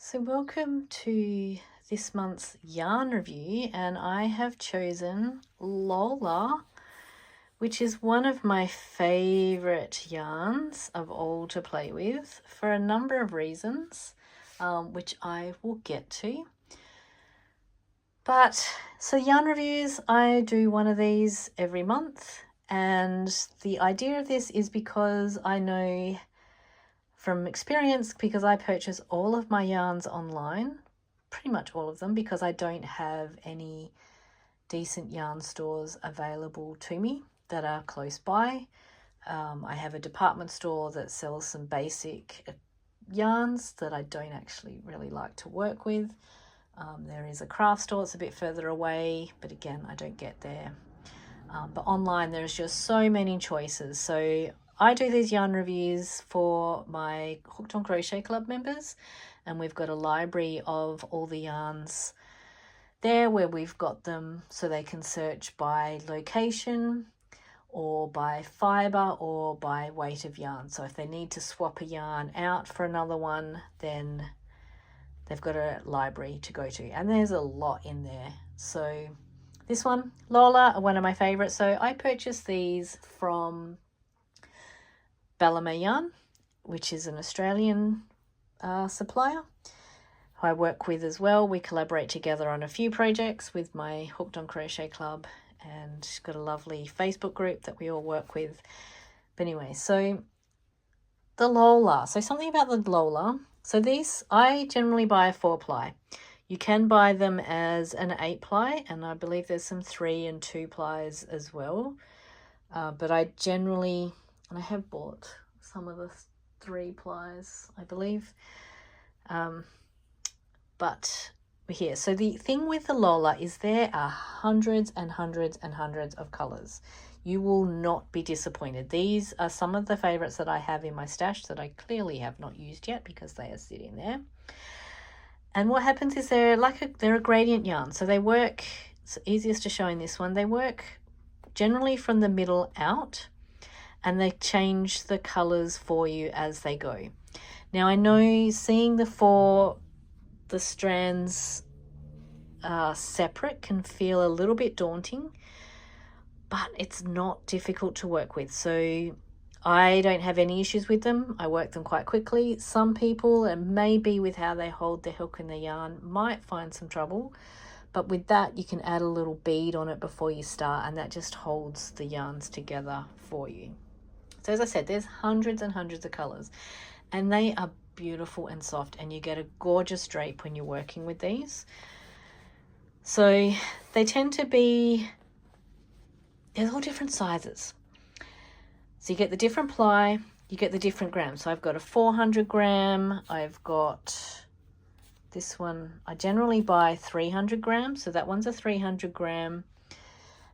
So welcome to this month's yarn review, and I have chosen Lola, which is one of my favourite yarns of all to play with for a number of reasons, which I will get to. So yarn reviews, I do one of these every month, and the idea of this is because I know from experience, because I purchase all of my yarns online, pretty much all of them, because I don't have any decent yarn stores available to me that are close by. I have a department store that sells some basic yarns that I don't actually really like to work with. There is a craft store that's a bit further away, but again, I don't get there. But online, there's just so many choices. So I do these yarn reviews for my Hooked on Crochet Club members, and we've got a library of all the yarns there where we've got them so they can search by location or by fibre or by weight of yarn. So if they need to swap a yarn out for another one, then they've got a library to go to, and there's a lot in there. So this one, Lola, are one of my favourites. So I purchased these from Balmain Yarn, which is an Australian supplier who I work with as well. We collaborate together on a few projects with my Hooked on Crochet Club, and got a lovely Facebook group that we all work with. But anyway, so the Lola. So something about the Lola. So these, I generally buy a 4-ply. You can buy them as an 8-ply, and I believe there's some 3 and 2 plies as well. But I generally, and I have bought some of the 3 plies, I believe. But we're here. So the thing with the Lola is there are hundreds and hundreds and hundreds of colours. You will not be disappointed. These are some of the favourites that I have in my stash that I clearly have not used yet because they are sitting there. And what happens is they're a gradient yarn. So they work, it's easiest to show in this one, they work generally from the middle out, and they change the colours for you as they go. Now I know seeing the strands separate can feel a little bit daunting, but it's not difficult to work with. So I don't have any issues with them. I work them quite quickly. Some people, and maybe with how they hold the hook and the yarn, might find some trouble. But with that, you can add a little bead on it before you start, and that just holds the yarns together for you. So as I said, there's hundreds and hundreds of colours, and they are beautiful and soft, and you get a gorgeous drape when you're working with these. So they tend to be, there's all different sizes. So you get the different ply, you get the different grams. So I've got a 400 gram, I've got this one, I generally buy 300 grams, so that one's a 300 gram.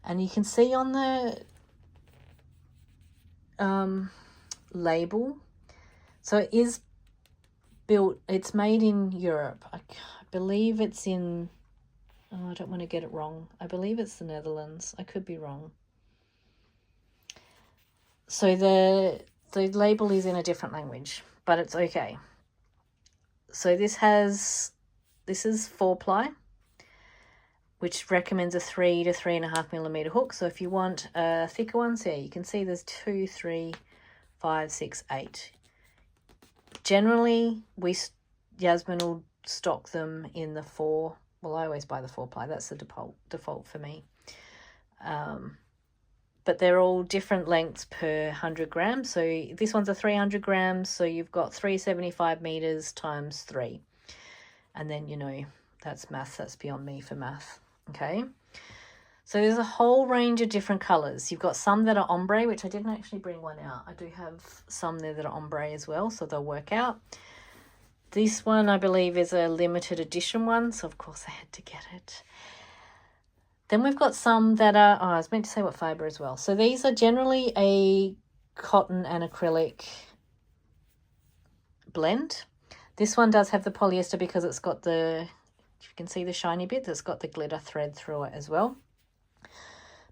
And you can see on the label, so it is built, it's made in Europe. I believe it's in, I don't want to get it wrong. I believe it's the Netherlands. I could be wrong. So the label is in a different language, but it's okay. So this is 4-ply, which recommends a 3 to 3.5 millimeter hook. So if you want a thicker one, so yeah, you can see there's 2, 3, 5, 6, 8. Generally, Yasmin will stock them in the 4. Well, I always buy the 4-ply. That's the default for me. But they're all different lengths per 100 grams. So this one's a 300 grams. So you've got 375 meters times 3. And then, you know, that's math. That's beyond me for math. Okay. So there's a whole range of different colors. You've got some that are ombre, which I didn't actually bring one out. I do have some there that are ombre as well, so they'll work out. This one, I believe, is a limited edition one, so of course I had to get it. Then we've got some that are, I was meant to say what fibre as well. So these are generally a cotton and acrylic blend. This one does have the polyester because it's got the, you can see the shiny bit that's got the glitter thread through it as well.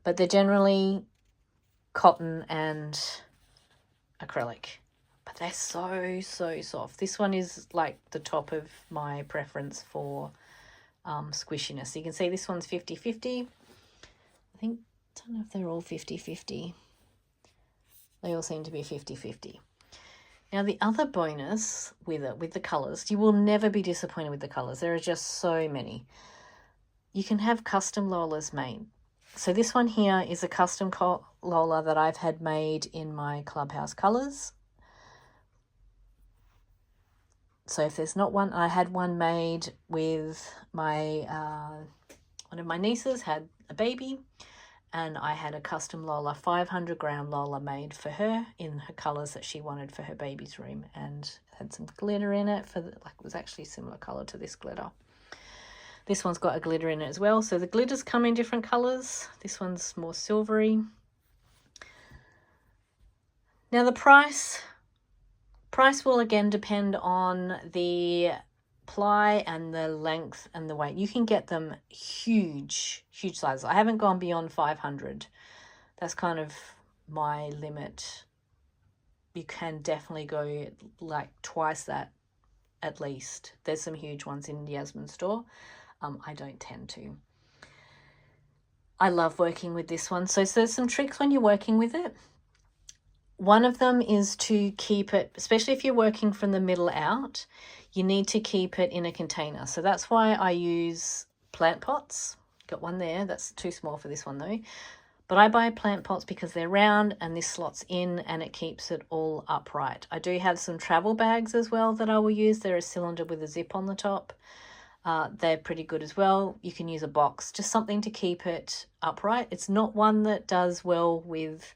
But they're generally cotton and acrylic. But they're so soft. This one is like the top of my preference for squishiness. So you can see this one's 50-50. I think, I don't know if they're all 50-50. They all seem to be 50-50. Now the other bonus with it, with the colours, you will never be disappointed with the colours. There are just so many. You can have custom Lolas made. So this one here is a custom Lola that I've had made in my Clubhouse colours. So if there's not one, I had one made with my, one of my nieces had a baby, and I had a custom Lola, 500 gram Lola made for her in her colours that she wanted for her baby's room, and had some glitter in it for the, like, it was actually a similar colour to this glitter. This one's got a glitter in it as well. So the glitters come in different colours. This one's more silvery. Now the price will again depend on the ply and the length and the weight. You can get them huge sizes. I haven't gone beyond 500. That's kind of my limit. You can definitely go like twice that at least. There's some huge ones in Yasmin's store. I don't tend to. I love working with this one. So there's some tricks when you're working with it. One of them is to keep it, especially if you're working from the middle out, you need to keep it in a container. So that's why I use plant pots. Got one there. That's too small for this one though. But I buy plant pots because they're round and this slots in and it keeps it all upright. I do have some travel bags as well that I will use. They're a cylinder with a zip on the top. They're pretty good as well. You can use a box, just something to keep it upright. It's not one that does well with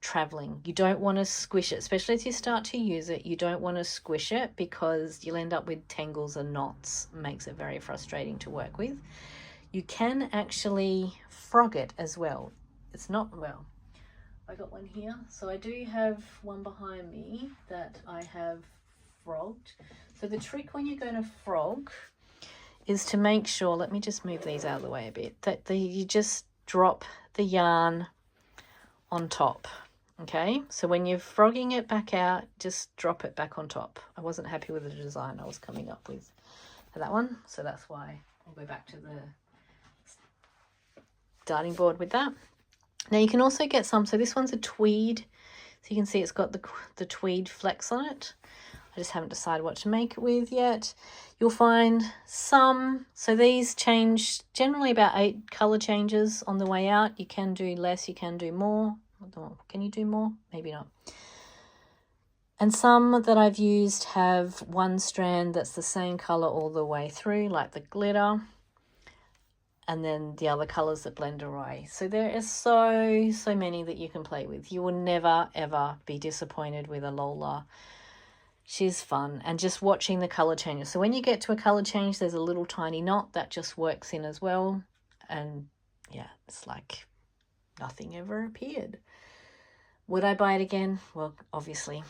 traveling. You don't want to squish it, especially as you start to use it. You don't want to squish it because you'll end up with tangles and knots. Makes it very frustrating to work with. You can actually frog it as well. It's not, well, I got one here. So I do have one behind me that I have frogged. So the trick when you're going to frog is to make sure, let me just move these out of the way a bit, that you just drop the yarn on top. Okay, so when you're frogging it back out, just drop it back on top. I wasn't happy with the design I was coming up with for that one, so that's why I'll go back to the darting board with that. Now you can also get some, so this one's a tweed, so you can see it's got the tweed flex on it. I just haven't decided what to make it with yet. You'll find some, so these change generally about 8 colour changes on the way out. You can do less, you can do more. Can you do more? Maybe not. And some that I've used have one strand that's the same colour all the way through, like the glitter, and then the other colours that blend away. So there are so many that you can play with. You will never ever be disappointed with a Lola. She's fun, and just watching the colour changes. So when you get to a colour change, there's a little tiny knot that just works in as well, and yeah, it's like nothing ever appeared. Would I buy it again? Well, obviously.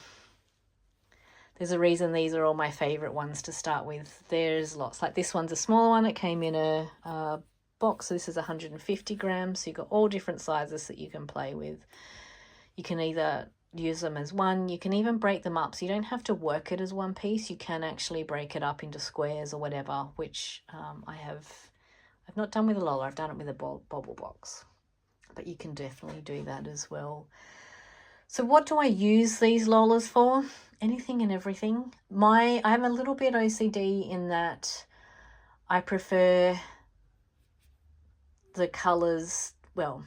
There's a reason these are all my favourite ones to start with. There's lots. Like this one's a smaller one. It came in a box. So this is 150 grams. So you've got all different sizes that you can play with. You can either use them as one. You can even break them up. So you don't have to work it as one piece. You can actually break it up into squares or whatever, which I've not done with a Lola. I've done it with a bobble box. But you can definitely do that as well. So what do I use these Lolas for? Anything and everything. I have a little bit OCD in that I prefer the colours, well,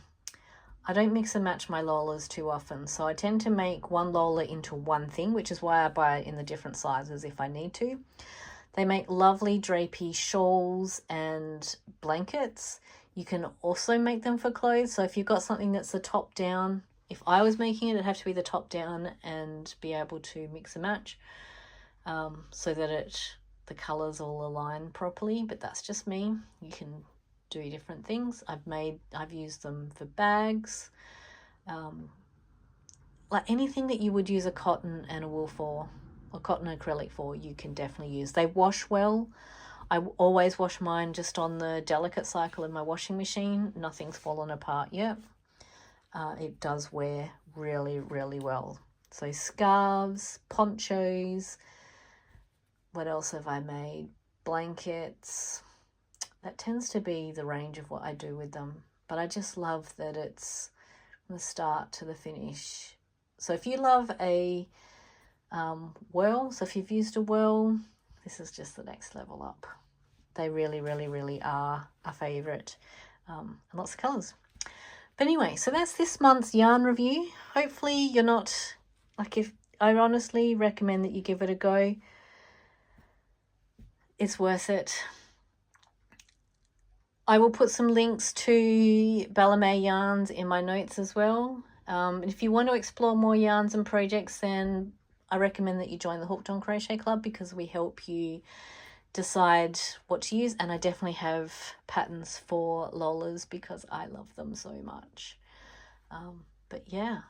I don't mix and match my Lolas too often. So I tend to make one Lola into one thing, which is why I buy it in the different sizes if I need to. They make lovely drapey shawls and blankets. You can also make them for clothes. So if you've got something that's the top down, if I was making it, it'd have to be the top down and be able to mix and match so that the colours all align properly. But that's just me. You can do different things. I've used them for bags. Like anything that you would use a cotton and a wool for, or cotton acrylic for, you can definitely use. They wash well. I always wash mine just on the delicate cycle in my washing machine. Nothing's fallen apart yet. It does wear really, really well. So scarves, ponchos, what else have I made? Blankets. That tends to be the range of what I do with them. But I just love that it's from the start to the finish. So if you love a whirl, so if you've used a whirl, this is just the next level up. They really, really, really are a favourite. And lots of colours. But anyway, so that's this month's yarn review. Hopefully you're not, like, if I honestly recommend that you give it a go. It's worth it. I will put some links to Ballet yarns in my notes as well. If you want to explore more yarns and projects, then I recommend that you join the Hooked on Crochet Club, because we help you decide what to use. And I definitely have patterns for Lolas because I love them so much. But yeah,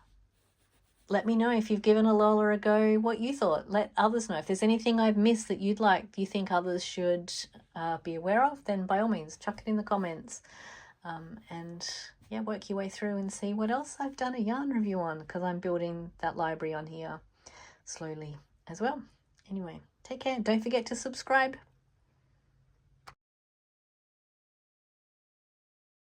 let me know if you've given a Lola a go, what you thought. Let others know. If there's anything I've missed that you think others should be aware of, then by all means, chuck it in the comments. And yeah, work your way through and see what else I've done a yarn review on, because I'm building that library on here slowly as well. Anyway, take care. Don't forget to subscribe.